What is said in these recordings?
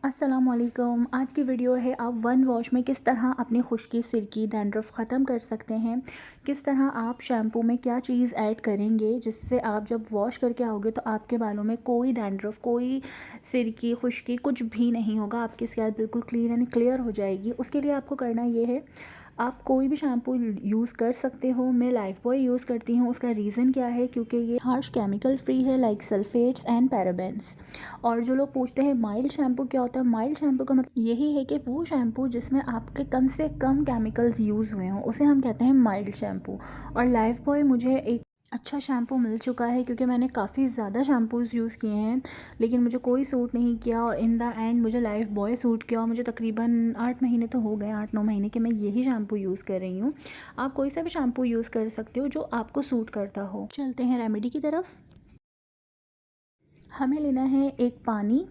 अस्सलाम वालेकुम। आज की वीडियो है आप वन वॉश में किस तरह अपनी खुश्की, सिरकी, डैंड्रफ ख़त्म कर सकते हैं। किस तरह आप शैम्पू में क्या चीज़ ऐड करेंगे जिससे आप जब वॉश करके आओगे तो आपके बालों में कोई डैंड्रफ, कोई सिरकी, खुश्की कुछ भी नहीं होगा। आपकी स्कैल्प बिल्कुल क्लीन एंड क्लियर हो जाएगी। उसके लिए आपको करना ये है, आप कोई भी शैम्पू यूज़ कर सकते हो। मैं लाइफ बॉय यूज़ करती हूँ। उसका रीज़न क्या है, क्योंकि ये हार्श केमिकल फ्री है, लाइक सल्फेट्स एंड पैराबेन्स। और जो लोग पूछते हैं माइल्ड शैम्पू क्या होता है, माइल्ड शैम्पू का मतलब यही है कि वो शैम्पू जिसमें आपके कम से कम केमिकल्स यूज़ हुए हों, उसे हम कहते हैं माइल्ड शैम्पू। और लाइफ बॉय मुझे एक अच्छा शैम्पू मिल चुका है, क्योंकि मैंने काफ़ी ज़्यादा शैम्पूज़ यूज़ किए हैं लेकिन मुझे कोई सूट नहीं किया, और इन द एंड मुझे लाइफ बॉय सूट किया। और मुझे तकरीबन 8 महीने तो हो गए, 8-9 महीने के मैं यही शैम्पू यूज़ कर रही हूँ। आप कोई सा भी शैम्पू यूज़ कर सकते हो जो आपको सूट करता हो। चलते हैं रेमेडी की तरफ। हमें लेना है एक पानी,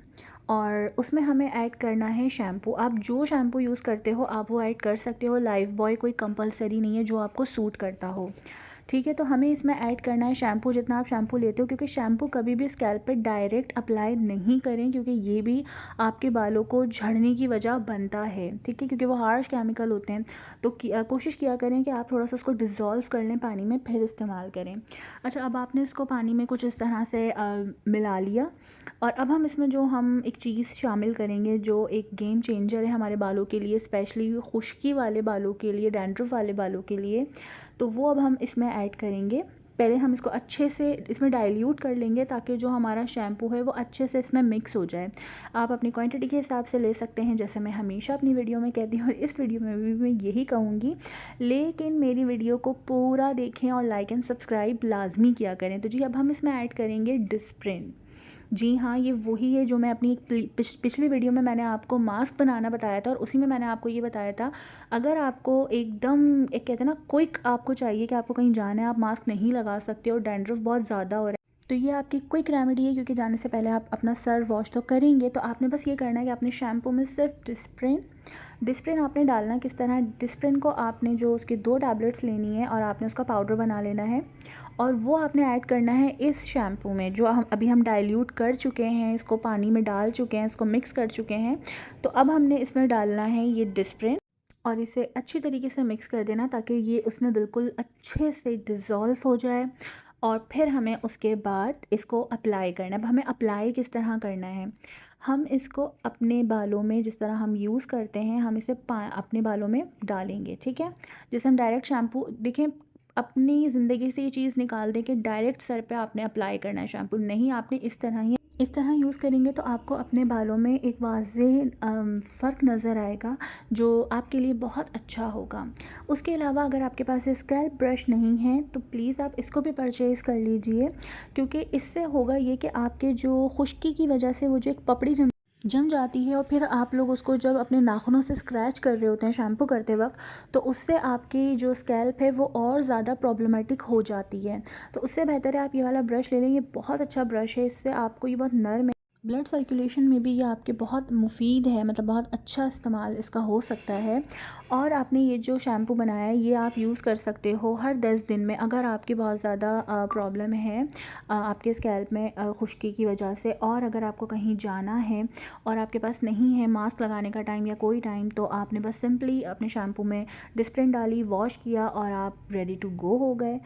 और उसमें हमें ऐड करना है शैम्पू। आप जो शैम्पू यूज़ करते हो आप वो ऐड कर सकते हो। लाइफ बॉय कोई कंपलसरी नहीं है, जो आपको सूट करता हो। ठीक है, तो हमें इसमें ऐड करना है शैम्पू, जितना आप शैम्पू लेते हो, क्योंकि शैम्पू कभी भी स्कैल्प पे डायरेक्ट अप्लाई नहीं करें, क्योंकि ये भी आपके बालों को झड़ने की वजह बनता है। ठीक है, क्योंकि वो हार्श केमिकल होते हैं। तो कोशिश किया करें कि आप थोड़ा सा उसको डिज़ोल्व कर लें पानी में, फिर इस्तेमाल करें। अच्छा, अब आपने इसको पानी में कुछ इस तरह से मिला लिया, और अब हम एक चीज़ शामिल करेंगे जो एक गेम चेंजर है हमारे बालों के लिए, स्पेशली खुश्की वाले बालों के लिए, डैंड्रफ वाले बालों के लिए। तो वो अब हम इसमें ऐड करेंगे। पहले हम इसको अच्छे से इसमें डाइल्यूट कर लेंगे, ताकि जो हमारा शैम्पू है वो अच्छे से इसमें मिक्स हो जाए। आप अपनी क्वांटिटी के हिसाब से ले सकते हैं, जैसे मैं हमेशा अपनी वीडियो में कहती हूँ, और इस वीडियो में भी मैं यही कहूँगी। लेकिन मेरी वीडियो को पूरा देखें और लाइक एंड सब्सक्राइब लाजमी किया करें। तो जी, अब हम इसमें ऐड करेंगे डिस्प्रिन। जी हाँ, ये वही है जो मैं अपनी एक पिछली वीडियो में मैंने आपको मास्क बनाना बताया था, और उसी में मैंने आपको ये बताया था, अगर आपको एकदम एक कहते हैं ना क्विक आपको चाहिए कि आपको कहीं जाना है, आप मास्क नहीं लगा सकते और डैंड्रफ बहुत ज़्यादा हो रहा है, तो ये आपकी क्विक रेमेडी है। क्योंकि जाने से पहले आप अपना सर वॉश तो करेंगे, तो आपने बस ये करना है कि अपने शैम्पू में सिर्फ डिस्प्रिन डिस्प्रिन आपने डालना किस तरह, डिस्प्रिन को आपने जो उसकी 2 टैबलेट्स लेनी है और आपने उसका पाउडर बना लेना है, और वो आपने ऐड करना है इस शैम्पू में जो हम डाइल्यूट कर चुके हैं, इसको पानी में डाल चुके हैं, इसको मिक्स कर चुके हैं। तो अब हमने इसमें डालना है ये डिस्प्रिन, और इसे अच्छी तरीके से मिक्स कर देना ताकि ये उसमें बिल्कुल अच्छे से डिज़ोल्व हो जाए। और फिर हमें उसके बाद इसको अप्लाई करना है। अब हमें अप्लाई किस तरह करना है, हम इसको अपने बालों में जिस तरह हम यूज़ करते हैं, हम इसे अपने बालों में डालेंगे। ठीक है, जैसे हम डायरेक्ट शैम्पू देखें, अपनी ज़िंदगी से ये चीज़ निकाल दें कि डायरेक्ट सर पे आपने अप्लाई करना है शैम्पू, नहीं, आपने इस तरह यूज़ करेंगे तो आपको अपने बालों में एक वाज़ेह फ़र्क नज़र आएगा, जो आपके लिए बहुत अच्छा होगा। उसके अलावा अगर आपके पास स्कैल्प ब्रश नहीं है तो प्लीज़ आप इसको भी परचेज़ कर लीजिए, क्योंकि इससे होगा ये कि आपके जो खुश्की की वजह से वो जो एक पपड़ी जम जाती है, और फिर आप लोग उसको जब अपने नाखूनों से स्क्रैच कर रहे होते हैं शैम्पू करते वक्त, तो उससे आपकी जो स्कैल्प है वो और ज़्यादा प्रॉब्लमेटिक हो जाती है। तो उससे बेहतर है आप ये वाला ब्रश ले लें। ये बहुत अच्छा ब्रश है, इससे आपको ये बहुत नर्म है, ब्लड सर्कुलेशन में भी ये आपके बहुत मुफीद है, मतलब बहुत अच्छा इस्तेमाल इसका हो सकता है। और आपने ये जो शैम्पू बनाया है ये आप यूज़ कर सकते हो हर 10 दिन में, अगर आपकी बहुत ज़्यादा प्रॉब्लम है आपके स्कैल्प में खुश्की की वजह से, और अगर आपको कहीं जाना है और आपके पास नहीं है मास्क लगाने का टाइम या कोई टाइम, तो आपने बस सिंपली अपने शैम्पू में डिस्प्रिन डाली, वॉश किया, और आप रेडी टू गो हो गए।